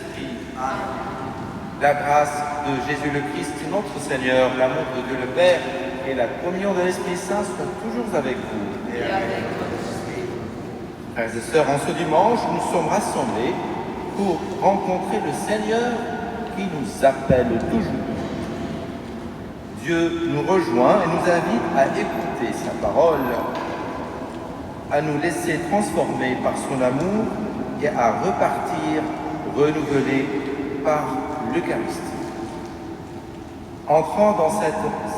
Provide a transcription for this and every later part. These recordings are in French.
Saint-Esprit. La grâce de Jésus le Christ, notre Seigneur, l'amour de Dieu le Père et la communion de l'Esprit Saint soient toujours avec vous. Et avec votre esprit. Frères et sœurs, en ce dimanche, nous sommes rassemblés pour rencontrer le Seigneur qui nous appelle toujours. Dieu nous rejoint et nous invite à écouter sa parole, à nous laisser transformer par son amour et à repartir renouvelés par l'Eucharistie. Entrant dans cette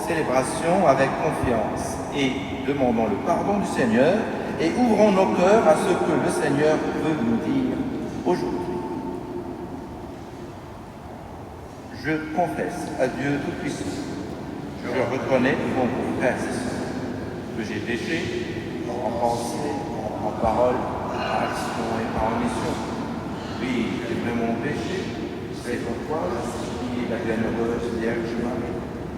célébration avec confiance et demandons le pardon du Seigneur et ouvrons nos cœurs à ce que le Seigneur veut nous dire aujourd'hui. Je confesse à Dieu Tout-Puissant, je reconnais devant vos frères et sœurs que j'ai péché en pensée, en parole, par action et par omission. Oui, j'ai vraiment péché, c'est pourquoi je supplie la bienheureuse Vierge Marie,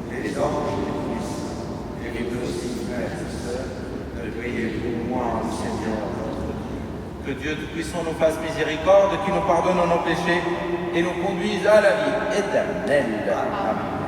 les anges et les puissants, et les deux aussi frères et sœurs, de prier pour moi, Seigneur, notre Dieu. Que Dieu Tout-Puissant nous fasse miséricorde, qu'il nous pardonne nos péchés et nous conduise à la vie éternelle. Amen.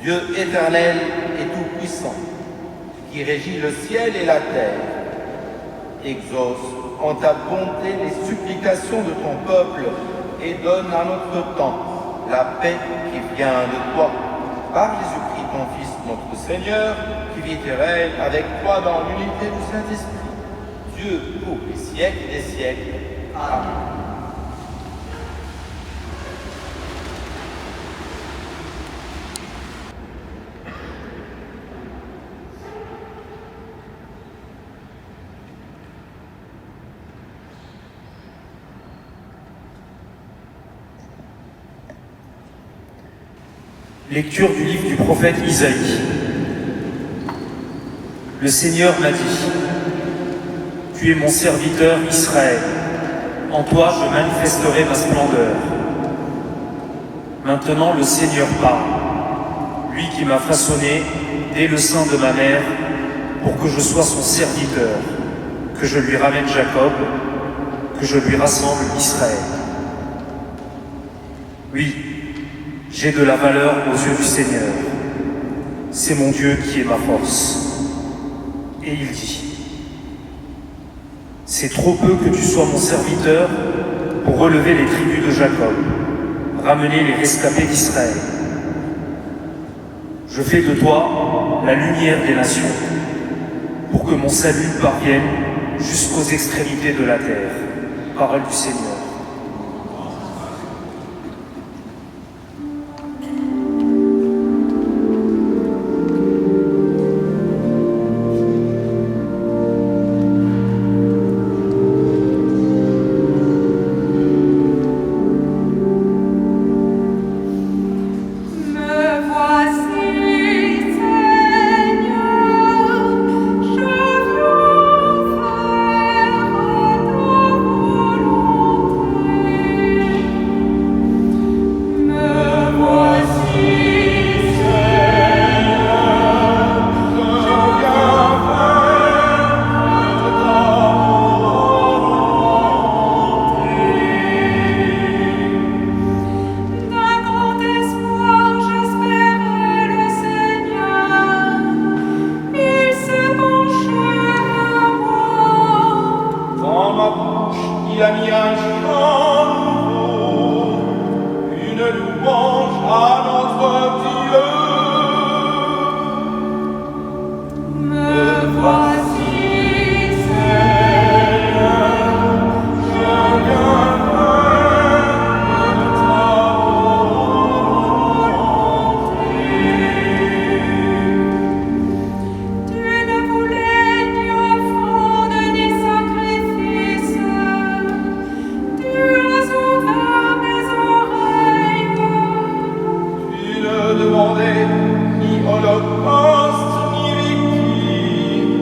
Dieu éternel et tout-puissant, qui régit le ciel et la terre, Exauce en ta bonté les supplications de ton peuple et donne à notre temps la paix qui vient de toi. Par Jésus-Christ, ton Fils, notre Seigneur, qui vit et règne avec toi dans l'unité du Saint-Esprit, Dieu pour les siècles des siècles. Amen. Lecture du livre du prophète Isaïe. Le Seigneur m'a dit, « Tu es mon serviteur Israël, en toi je manifesterai ma splendeur. » Maintenant le Seigneur parle, lui qui m'a façonné dès le sein de ma mère, pour que je sois son serviteur, que je lui ramène Jacob, que je lui rassemble Israël. Oui, j'ai de la valeur aux yeux du Seigneur. C'est mon Dieu qui est ma force. Et il dit, « C'est trop peu que tu sois mon serviteur pour relever les tribus de Jacob, ramener les rescapés d'Israël. Je fais de toi la lumière des nations, pour que mon salut parvienne jusqu'aux extrémités de la terre. » Parole du Seigneur. Il a mis un chant nouveau, une louange à notre Dieu. Me voici, Seigneur, je viens faire ta volonté. Tu ne voulais ni offrande ni sacrifice. Tu as ouvert mes oreilles. Tu ne demandais ni holocauste ni victime.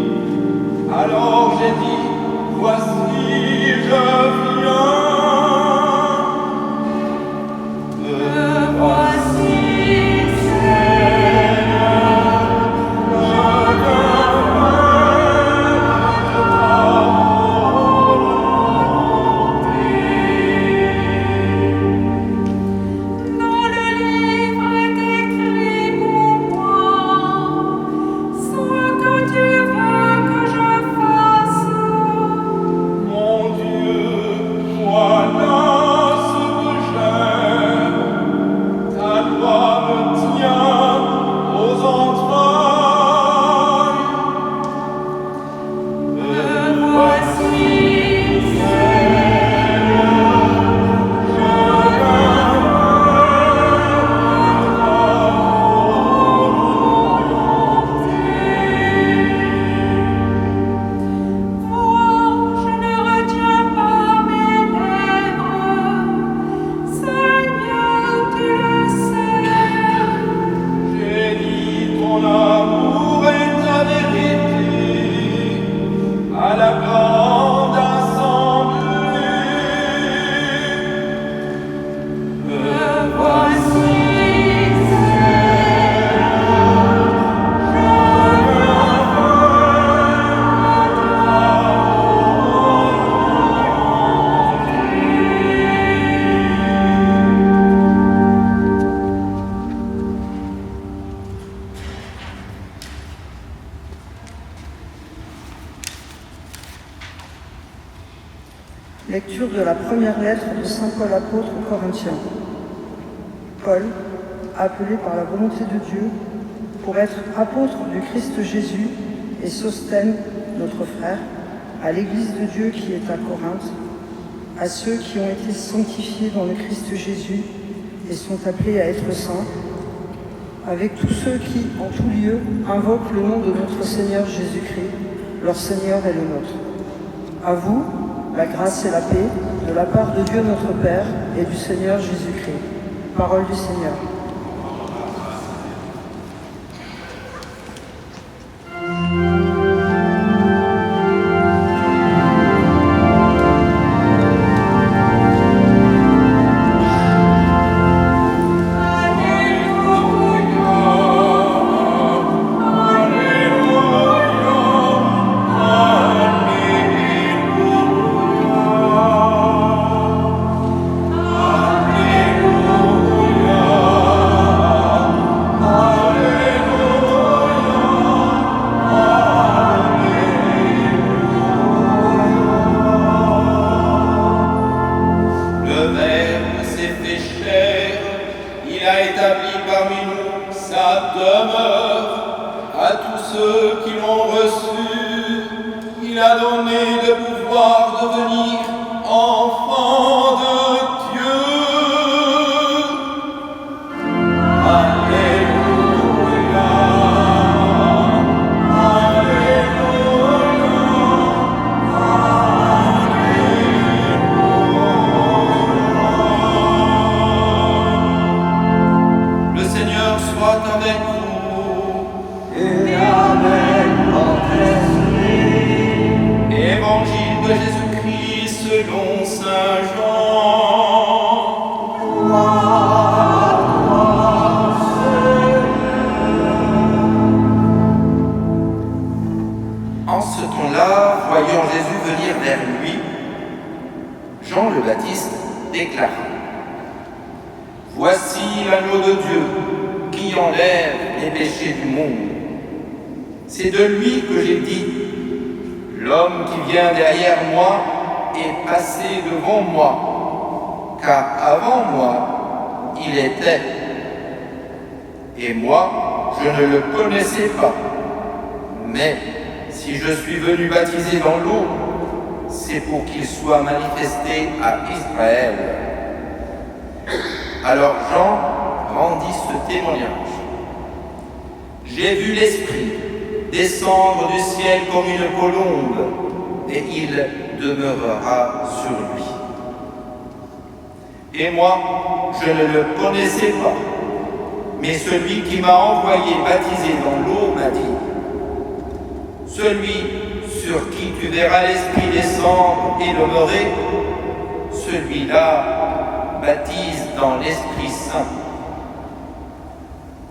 Alors j'ai dit, voici je viens. Me voici, Seigneur, je viens faire ta volonté. Dans le livre est écrit pour moi ce que tu veux que je fasse. Lecture de la première lettre de saint Paul apôtre aux Corinthiens. Paul, appelé par la volonté de Dieu pour être apôtre du Christ Jésus, et Sosthène, notre frère, à l'Église de Dieu qui est à Corinthe, à ceux qui ont été sanctifiés dans le Christ Jésus et sont appelés à être saints, avec tous ceux qui, en tout lieu, invoquent le nom de notre Seigneur Jésus-Christ, leur Seigneur et le nôtre. À vous, la grâce et la paix de la part de Dieu notre Père et du Seigneur Jésus-Christ. Parole du Seigneur. En ce temps-là, voyant Jésus venir vers lui, Jean le Baptiste déclara : Voici l'agneau de Dieu qui enlève les péchés du monde. C'est de lui que j'ai dit : L'homme qui vient derrière moi est passé devant moi, car avant moi, il était. Et moi, je ne le connaissais pas. Mais si je suis venu baptiser dans l'eau, c'est pour qu'il soit manifesté à Israël. Alors Jean rendit ce témoignage. J'ai vu l'Esprit descendre du ciel comme une colombe, et il demeurera sur lui. Et moi, je ne le connaissais pas, mais celui qui m'a envoyé baptiser dans l'eau m'a dit : Celui sur qui tu verras l'Esprit descendre et demeurer, celui-là baptise dans l'Esprit Saint.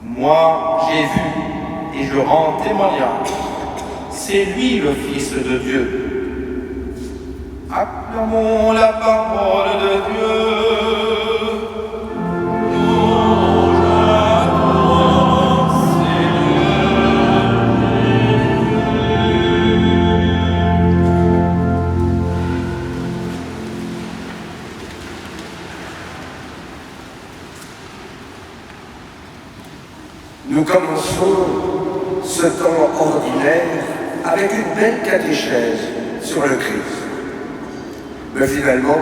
Moi, j'ai vu et je rends témoignage. C'est lui le Fils de Dieu. Acclamons la parole de Dieu. Nous commençons ce temps ordinaire avec une belle catéchèse sur le Christ. Mais finalement,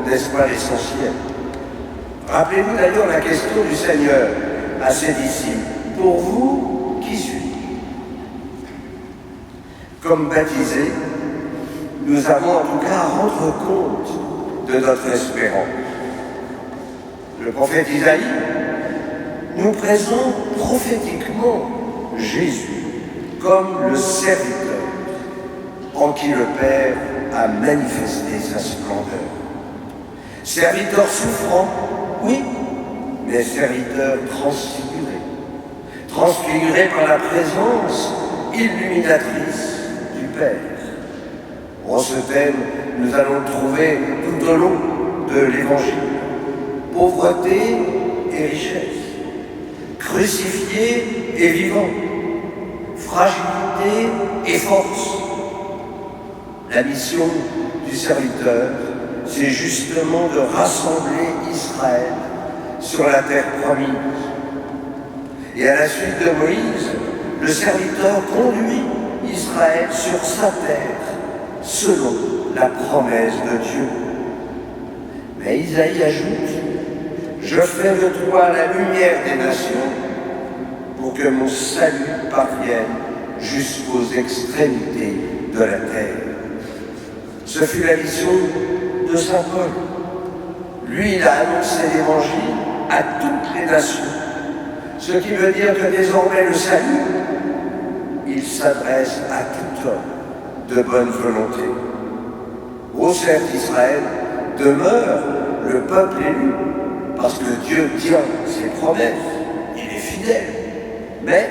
n'est-ce pas l'essentiel? Rappelez-vous d'ailleurs la question du Seigneur à ses disciples. Pour vous, qui suis-je? Comme baptisés, nous avons en tout cas à rendre compte de notre espérance. Le prophète Isaïe nous présente prophétiquement Jésus comme le serviteur en qui le Père a manifesté sa splendeur. Serviteur souffrant, oui, mais serviteur transfiguré. Transfiguré par la présence illuminatrice du Père. En ce thème, nous allons le trouver tout au long de l'Évangile. Pauvreté et richesse. Crucifié et vivant, fragilité et force. La mission du serviteur c'est justement de rassembler Israël sur la terre promise. Et à la suite de Moïse, le serviteur conduit Israël sur sa terre, selon la promesse de Dieu. Mais Isaïe ajoute, « Je fais de toi la lumière des nations, pour que mon salut parvienne jusqu'aux extrémités de la terre. » Ce fut la vision de saint Paul. Lui, il a annoncé l'évangile à toutes les nations, ce qui veut dire que désormais le salut, il s'adresse à tout homme de bonne volonté. Au certes, Israël demeure le peuple élu, parce que Dieu tient ses promesses, il est fidèle. Mais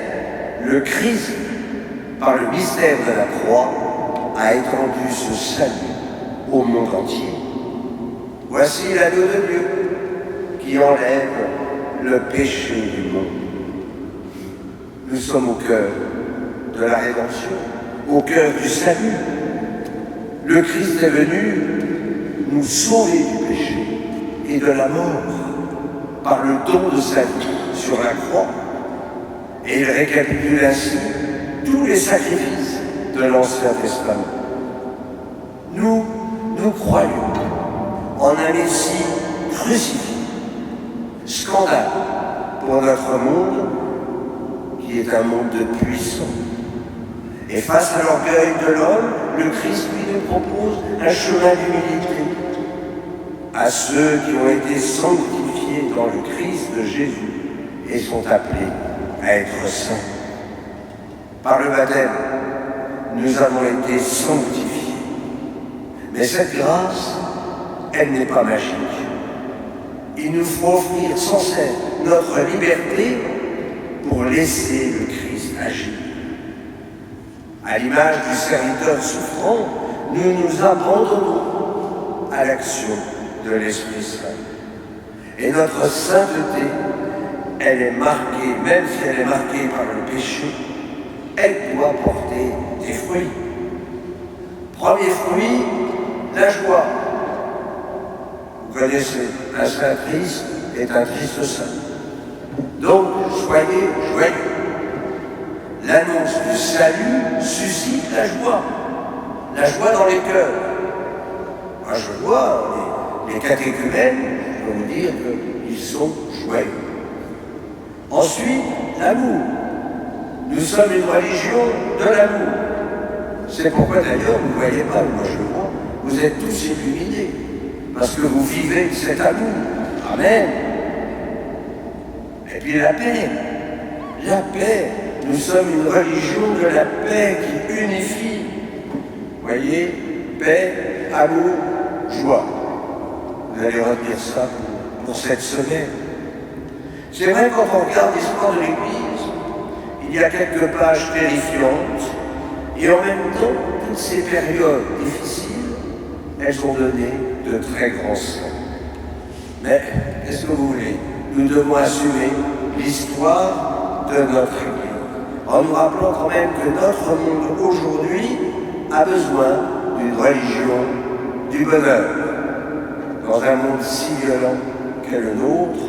le Christ, par le mystère de la croix, a étendu ce salut au monde entier. Voici l'agneau de Dieu qui enlève le péché du monde. Nous sommes au cœur de la rédemption, au cœur du salut. Le Christ est venu nous sauver du péché et de la mort par le don de sa vie sur la croix. Et il récapitule ainsi tous les sacrifices de l'Ancien Testament. Nous croyons en un Messie crucifié. Scandale pour notre monde, qui est un monde de puissants. Et face à l'orgueil de l'homme, le Christ lui nous propose un chemin d'humilité. À ceux qui ont été sanctifiés dans le Christ de Jésus et sont appelés à être saints. Par le baptême, nous avons été sanctifiés. Mais cette grâce, elle n'est pas magique. Il nous faut offrir sans cesse notre liberté pour laisser le Christ agir. À l'image du serviteur souffrant, nous nous abandonnons à l'action de l'Esprit Saint. Et notre sainteté, elle est marquée, même si elle est marquée par le péché, elle doit porter des fruits. Premier fruit, la joie. Vous connaissez, un saint Christ est un Christ saint. Donc, soyez joyeux. L'annonce du salut suscite la joie dans les cœurs. Moi, je vois les catéchumènes, je peux vous dire qu'ils sont joyeux. Ensuite, l'amour. Nous sommes une religion de l'amour. C'est pourquoi d'ailleurs, vous ne voyez pas, moi je le vois, vous êtes tous illuminés, parce que vous vivez cet amour. Amen. Et puis la paix. La paix. Nous sommes une religion de la paix qui unifie. Vous voyez, paix, amour, joie. Vous allez retenir ça pour cette semaine. C'est vrai, quand on regarde l'histoire de l'Église, il y a quelques pages terrifiantes, et en même temps, toutes ces périodes difficiles, elles ont donné de très grands saints. Mais, qu'est-ce que vous voulez? Nous devons assumer l'histoire de notre Église, en nous rappelant quand même que notre monde aujourd'hui a besoin d'une religion du bonheur. Dans un monde si violent qu'est le nôtre,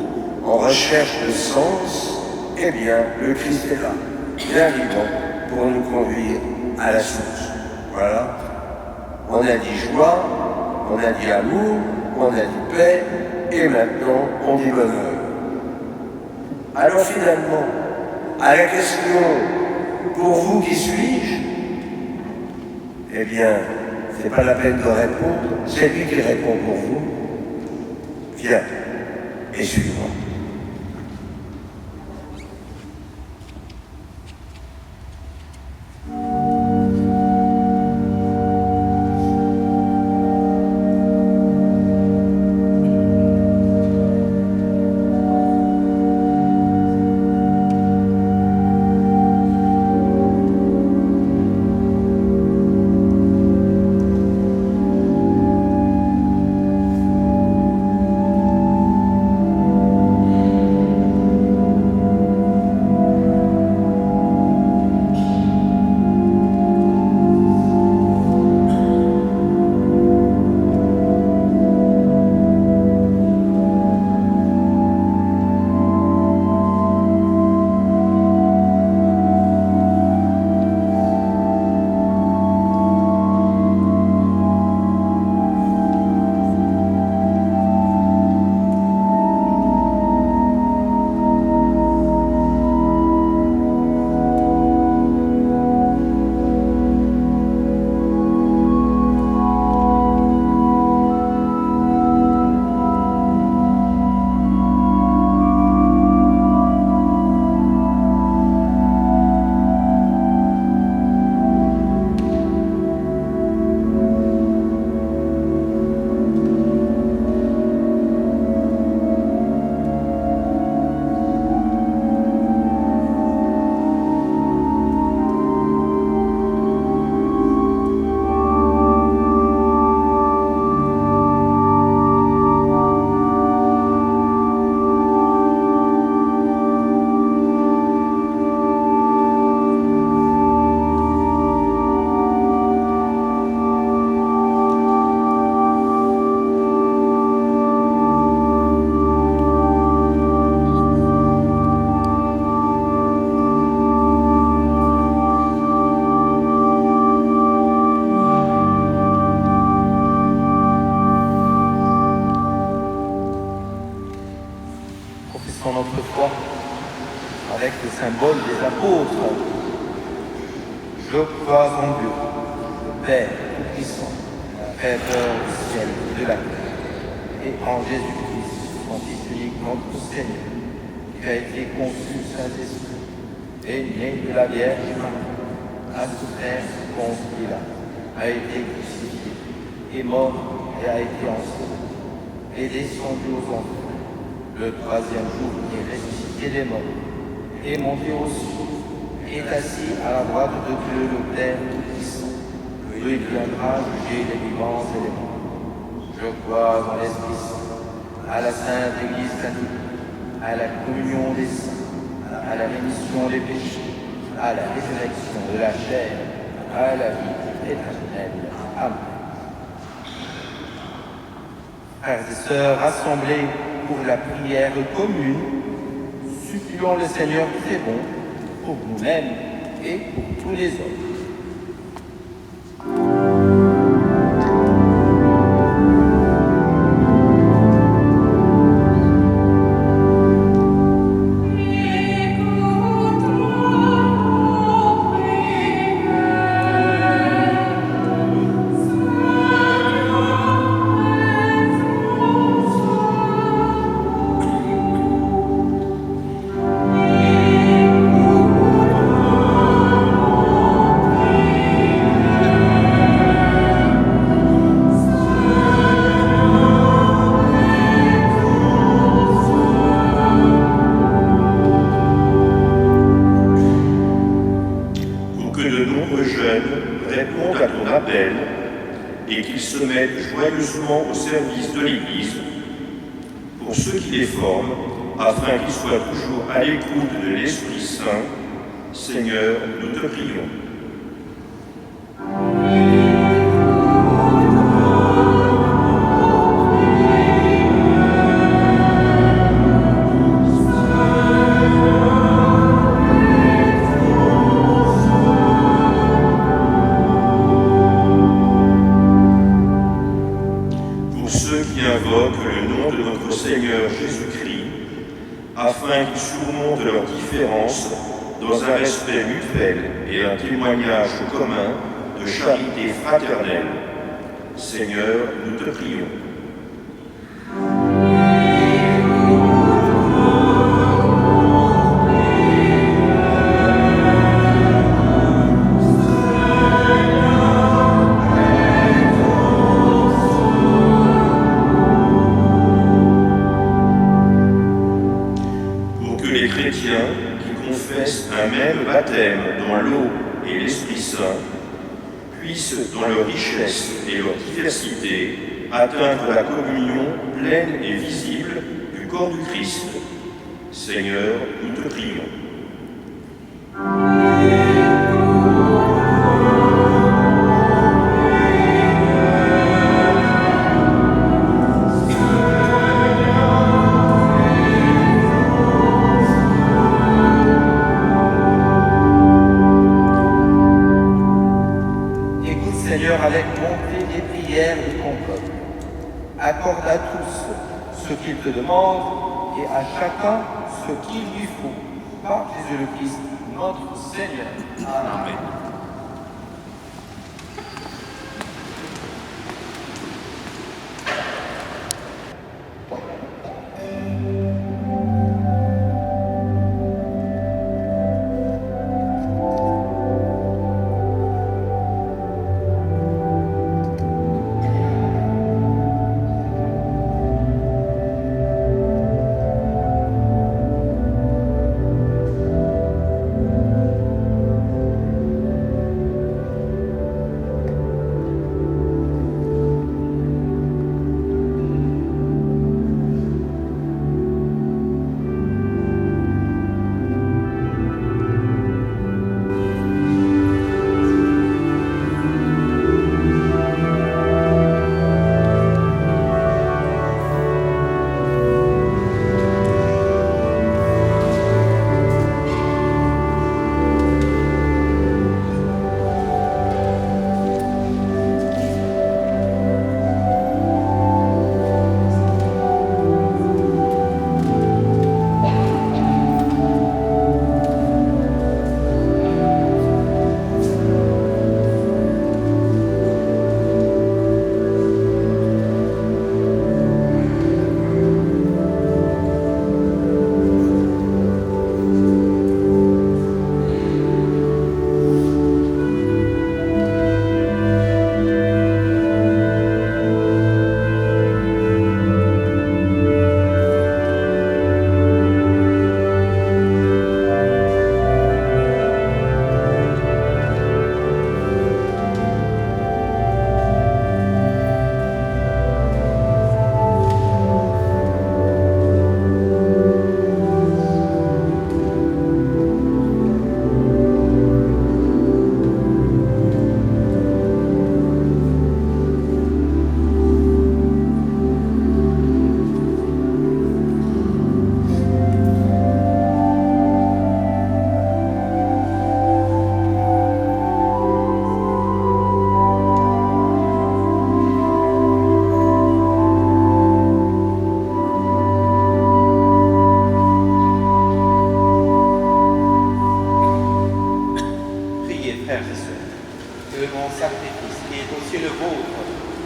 en recherche de sens, eh bien, le Christ est là, bien vivant, pour nous conduire à la source. Voilà. On a dit joie, on a dit amour, on a dit paix, et maintenant, on dit bonheur. Alors finalement, à la question « Pour vous, qui suis-je ?» Eh bien, c'est pas la peine de répondre, c'est lui qui répond pour vous. Viens et suis-moi. apôtres. Je crois en Dieu, le Père Tout-Puissant, Créateur du ciel et de la terre, et en Jésus-Christ, son Fils unique, notre Seigneur, qui a été conçu Saint-Esprit, et né de la Vierge Marie, a souffert contre Pilate, a été crucifié, est mort et a été enseveli, est descendu aux enfers. Le troisième jour, il est ressuscité des morts, est monté aux cieux, est assis à la droite de Dieu le Père Tout-Puissant. Il viendra juger les vivants et les morts. Je crois en l'Esprit Saint, à la Sainte Église catholique, à la communion des saints, à la rémission des péchés, à la résurrection de la chair, à la vie éternelle. Amen. Frères et sœurs rassemblés pour la prière commune, supplions le Seigneur très bon pour nous-mêmes et pour tous les hommes. Et qu'ils se mettent joyeusement au service de l'Église, pour ceux qui les forment, afin qu'ils soient toujours à l'écoute de l'Esprit Saint. Seigneur, nous te prions. Afin qu'ils surmontent leurs différences dans un respect mutuel et un témoignage commun de charité fraternelle. Seigneur, nous te prions. Qui confessent un même baptême dans l'eau et l'Esprit Saint, puissent, dans leur richesse et leur diversité, atteindre la communion pleine et visible du corps du Christ. Seigneur, nous te prions. Avec bonté des prières de ton peuple. Accorde à tous ce qu'il te demande et à chacun ce qu'il lui faut. Par Jésus le Christ, notre Seigneur. Amen.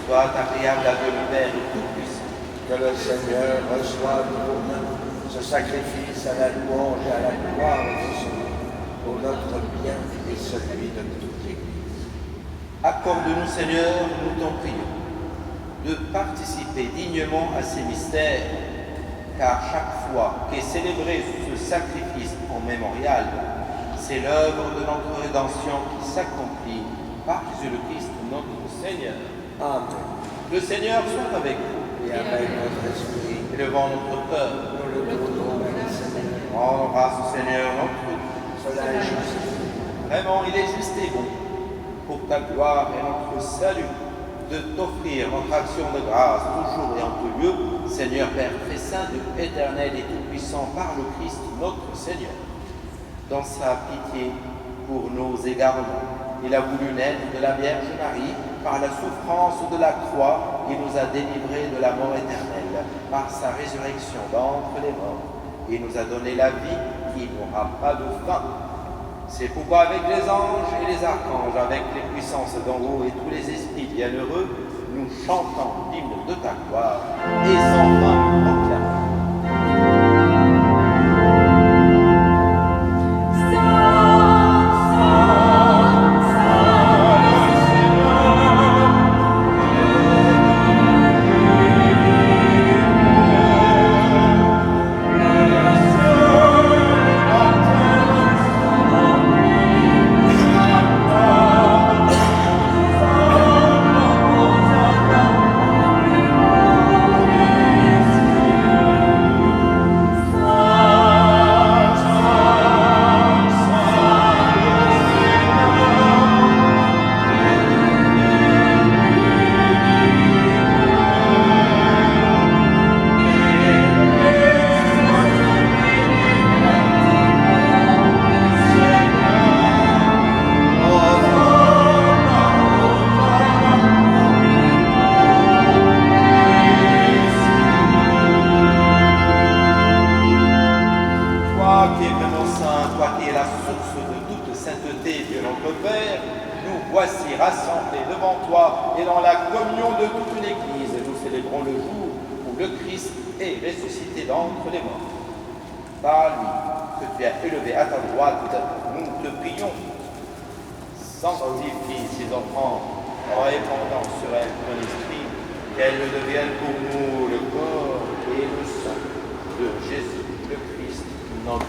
soit agréable à Dieu le Père Tout-Puissant. Que le Seigneur reçoive de vos mains ce sacrifice à la louange et à la gloire de son nom, pour notre bien et celui de toute l'Église. Accorde-nous, Seigneur, nous t'en prions, de participer dignement à ces mystères, car chaque fois qu'est célébré ce sacrifice en mémorial, c'est l'œuvre de notre rédemption qui s'accomplit par Jésus-le-Christ, notre Seigneur. Amen. Le Seigneur soit avec vous Et avec notre esprit, élevant notre cœur. nous le donnons à la Seigneur. Rendons grâce au Seigneur notre Dieu. Cela est juste. Vraiment, il est juste et bon, pour ta gloire et notre salut, de t'offrir notre action de grâce toujours et en tout lieu, Seigneur Père très saint, Dieu éternel et tout-puissant, par le Christ notre Seigneur. Dans sa pitié pour nos égarements, il a voulu naître de la Vierge Marie. Par la souffrance de la croix, il nous a délivrés de la mort éternelle. Par sa résurrection d'entre les morts, il nous a donné la vie qui n'aura pas de fin. C'est pourquoi avec les anges et les archanges, avec les puissances d'en haut et tous les esprits bienheureux, nous chantons l'hymne de ta gloire et sans fin proclamons. Par lui, que tu as élevé à ta droite, nous te prions. Sanctifie ces enfants en répandant sur elles ton esprit, qu'elles deviennent pour nous le corps et le sang de Jésus le Christ, notre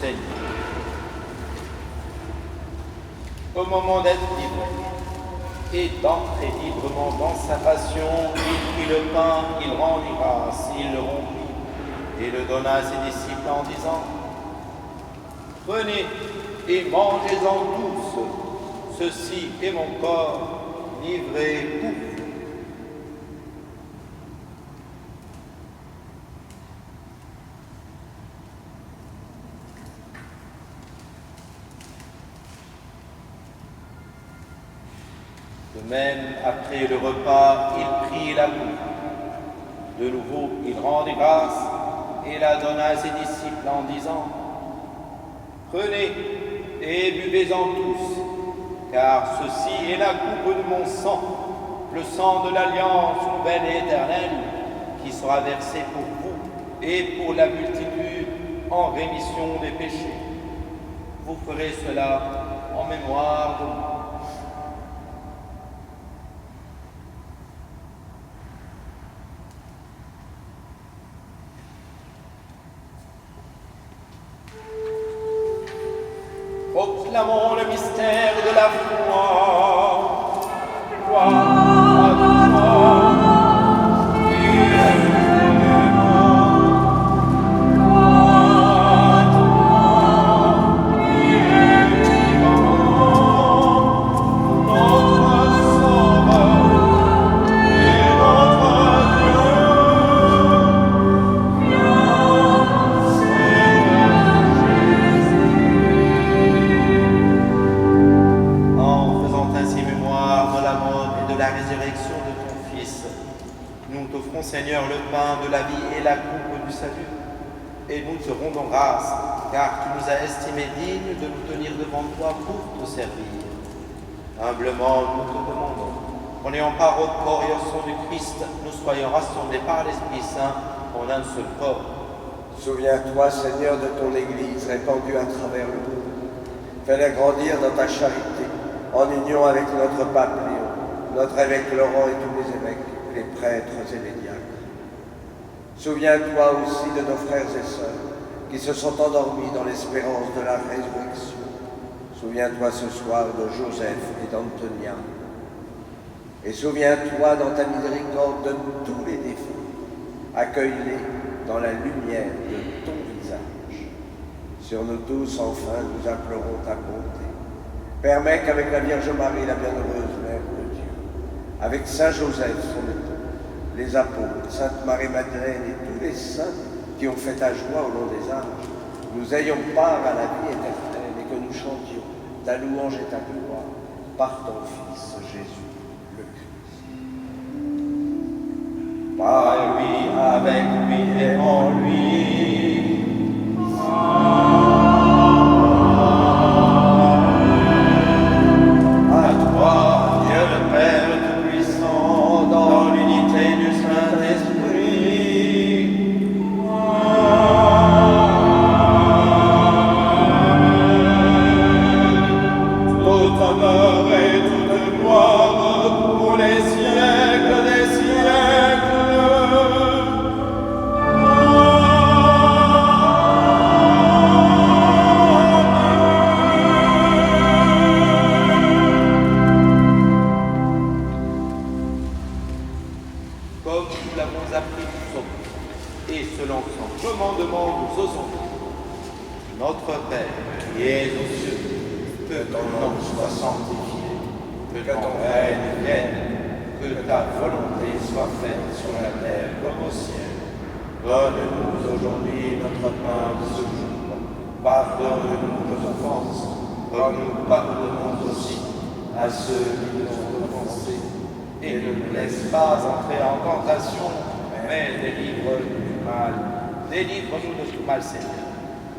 Seigneur. Au moment d'être libre et d'entrer librement dans sa passion, il prit le pain, il rendit grâce, il le rompit et le donna à ses disciples en disant : Prenez et mangez-en tous, ceci est mon corps livré pour vous. De même, après le repas, il prit la coupe. De nouveau, il rendit grâce et la donna à ses disciples en disant : Prenez et buvez-en tous, car ceci est la coupe de mon sang, le sang de l'alliance nouvelle et éternelle, qui sera versé pour vous et pour la multitude en rémission des péchés. Vous ferez cela en mémoire de moi. Proclamons le mystère de la foi. Gloire à toi, Seigneur, le pain de la vie et la coupe du salut. Et nous te rendons grâce, car tu nous as estimés dignes de nous tenir devant toi pour te servir. Humblement, nous te demandons qu'en ayant part au corps et au sang du Christ, nous soyons rassemblés par l'Esprit Saint en un seul corps. Souviens-toi, Seigneur, de ton Église répandue à travers le monde. Fais-la grandir dans ta charité, en union avec notre pape Léon, notre évêque Laurent et tous les évêques, les prêtres et les diacres. Souviens-toi aussi de nos frères et sœurs qui se sont endormis dans l'espérance de la résurrection. Souviens-toi ce soir de Joseph et d'Antonia. Et souviens-toi dans ta miséricorde de tous les défunts. Accueille-les dans la lumière de ton visage. Sur nous tous, enfin, nous implorons ta bonté. Permets qu'avec la Vierge Marie, la bienheureuse Mère de Dieu, avec Saint Joseph, son époux, les apôtres, Sainte Marie-Madeleine et tous les saints qui ont fait ta joie au long des âges, nous ayons part à la vie éternelle et que nous chantions ta louange et ta gloire par ton Fils Jésus le Christ. Par lui, avec lui et en lui. À toi, Dieu le Père Tout-Puissant, dans l'unité du Saint-Esprit. Tout honneur et toute gloire pour les siècles des siècles. Comme nous l'avons appris tous ensemble, et selon son commandement nous osons dire, Notre Père qui es aux cieux, que ton nom soit sanctifié, que ton règne vienne, que ta volonté soit faite sur la terre comme au ciel. Donne-nous aujourd'hui notre pain de ce jour. Pardonne-nous nos offenses, comme nous pardonnons aussi à ceux qui nous ont offensés. Et ne nous laisse pas entrer en tentation, mais délivre-nous du mal. Délivre-nous de tout mal, Seigneur.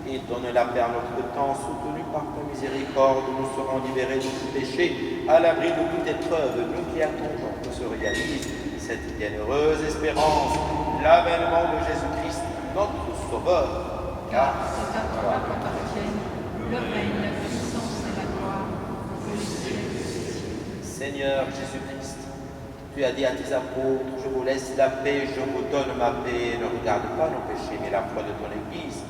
Et donne-la, Père, notre temps, soutenu par ta miséricorde, nous serons libérés de tout péché, à l'abri de toute épreuve, nous qui attendons que se réalise cette bienheureuse espérance, l'avènement de Jésus-Christ, notre Sauveur. Car c'est à toi qu'appartiennent le règne, la puissance et la gloire pour les siècles des siècles. Seigneur Jésus-Christ, tu as dit à tes apôtres, je vous laisse la paix, je vous donne ma paix, ne regarde pas nos péchés, mais la foi de ton Église.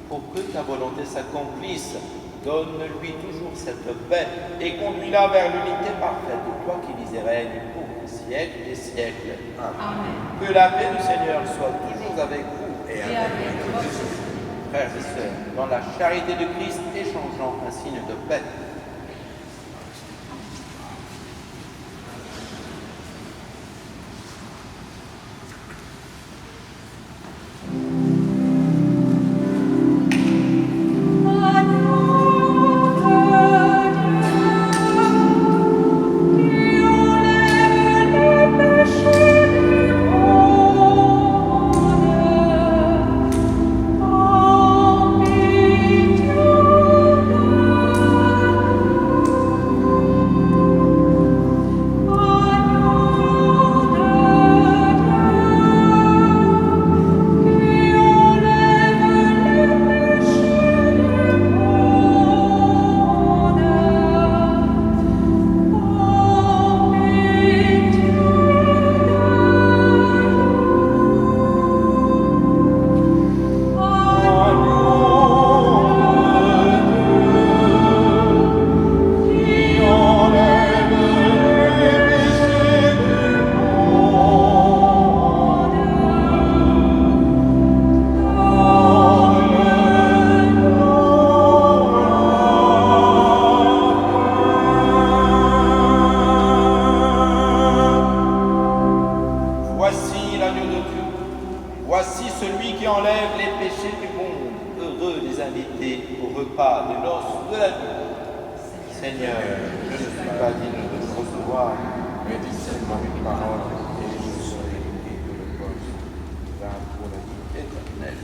Pour que ta volonté s'accomplisse, donne-lui toujours cette paix et conduis-la vers l'unité parfaite de toi qui vis et règne pour les siècles des siècles. Amen. Que la paix du Seigneur soit toujours avec vous Et avec votre esprit. frères et sœurs, dans la charité de Christ, échangeant un signe de paix. Voici celui qui enlève les péchés du monde. Heureux les invités au repas des noces de la nuit. Seigneur, je ne suis pas digne de te recevoir, mais dis seulement une parole et je serai et que le poste va pour la vie éternelle.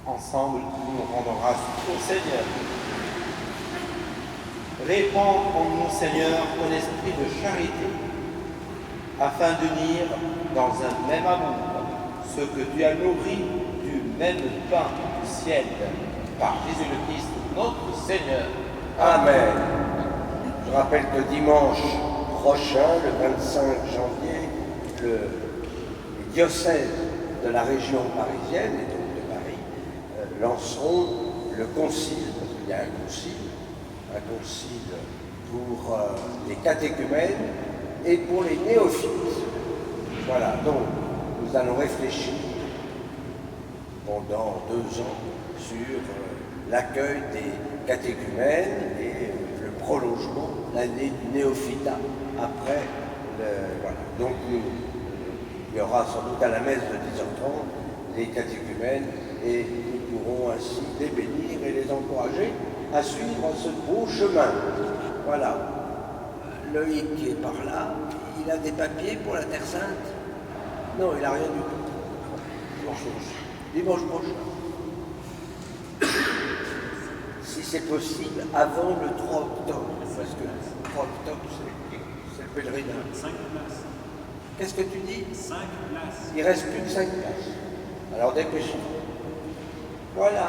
Ensemble, nous rendons grâce au Seigneur. Répands en nous, Seigneur, ton esprit de charité, afin d'unir dans un même amour ceux que tu as nourris du même pain du ciel, par Jésus le Christ, notre Seigneur. Amen. Je rappelle que dimanche prochain, le 25 janvier, les diocèses de la région parisienne, et donc de Paris, lanceront le concile, parce qu'il y a un concile pour les catéchumènes et pour les néophytes. Voilà, donc nous allons réfléchir pendant 2 ans sur l'accueil des catéchumènes et le prolongement, l'année du néophytat. Après, voilà. Donc il y aura sans doute à la messe de 10h30 les catéchumènes et nous pourrons ainsi les bénir et les encourager à suivre ce beau chemin. Voilà. Loïc qui est par là, il a des papiers pour la Terre Sainte? Non, il n'a rien du tout. Dimanche prochain. Si c'est possible, avant le 3 octobre, parce que le 3 octobre, c'est le pèlerinage. 5 places. Qu'est-ce que tu dis? 5 places. Il reste plus que 5 places. Alors dépêchez-vous. Voilà.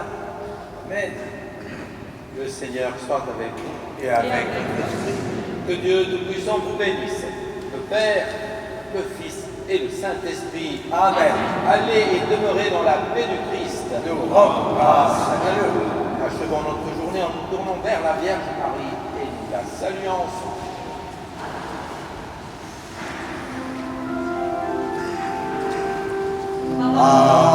Amen. Le Seigneur soit avec vous Et avec votre esprit. Que Dieu Tout-Puissant vous bénisse, le Père, le Fils et le Saint-Esprit. Amen. Allez et demeurez dans la paix du Christ. Nous rendons grâce à Dieu. Achevons notre journée en nous tournant vers la Vierge Marie et nous la saluons ensemble. Amen.